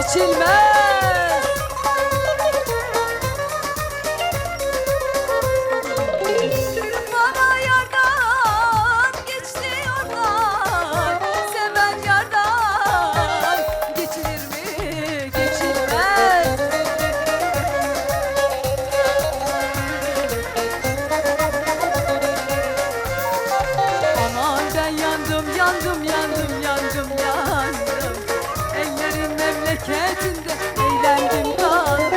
geçilmez. Bana yardan geçti yollar, seven yardan geçilir mi? Geçilmez. Aman ben yandım, yandım, yandım, yandım, yandım. Ellerin memleketinde eğlendim, kaldım.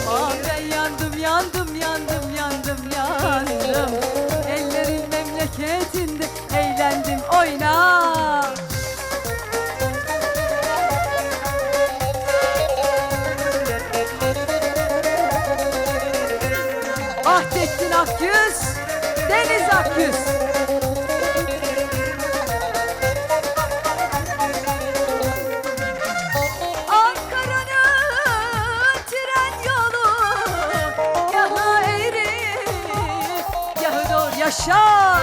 Aman ben yandım, yandım, yandım, yandım, yandım. Ellerin memleketinde eğlendim, oyna. Vahdettin Akyüz, Deniz Akyüz. Ankara'nın tren yolu yaha eğri, yaha doğru yaşa.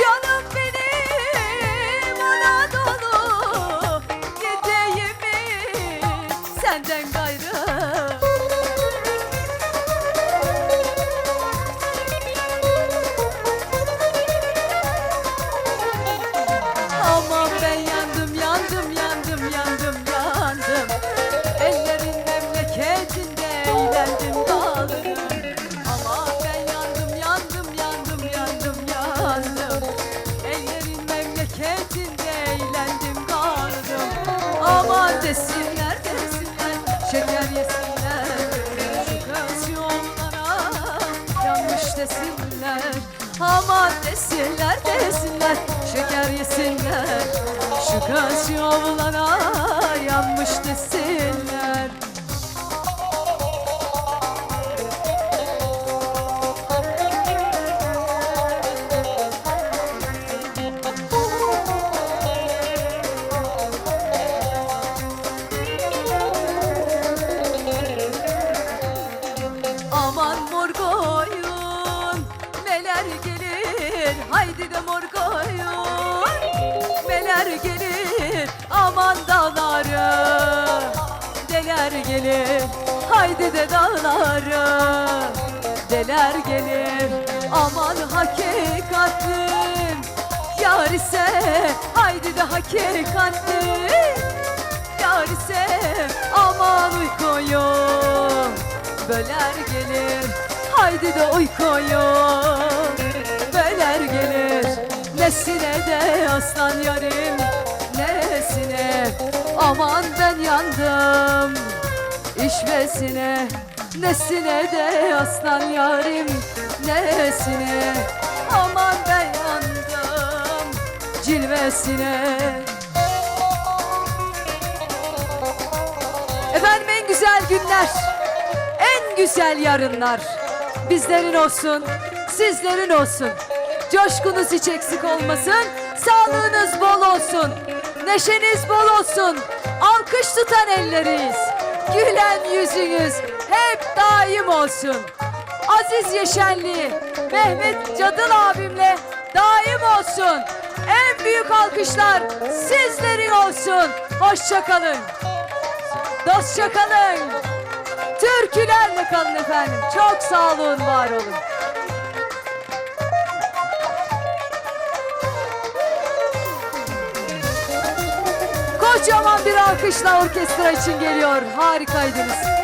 Canım benim Anadolu, gideyim mi senden gayrı? Aman ben yandım, yandım, yandım, yandım, yandım. Ellerin memleketinde eğlendim, kaldım. Aman ben yandım, yandım, yandım, yandım, yandım. Ellerin memleketinde eğlendim, kaldım. Aman desinler, desinler, şeker yesinler. Şu kız yollara yanmış desinler. Aman desinler, desinler, şeker yesinler. Şu kız yollara yanmış desinler. Aman mor koyun neler gelir, haydi de mor koyun neler gelir. Aman dağları deler gelir, haydi de dağları deler gelir. Aman hakikatin yar ise, haydi de hakikatin yar ise. Aman uykuyu böler gelir, haydi de uykuyu böler gelir. Nesine de aslan yarim, nesine. Aman ben yandım işvesine. Nesine de aslan yarim, nesine. Aman ben yandım cilvesine. Efendim en güzel günler, en güzel yarınlar bizlerin olsun, sizlerin olsun. Coşkunuz hiç eksik olmasın, sağlığınız bol olsun, neşeniz bol olsun. Alkış tutan elleriyiz, gülen yüzünüz hep daim olsun. Aziz Yeşenli, Mehmet Cadıl abimle daim olsun. En büyük alkışlar sizlerin olsun. Hoşça kalın, dostça kalın, türkülerle kalın efendim. Çok sağ olun, var olun. Kocaman bir alkışla orkestra için geliyor. Harikaydınız.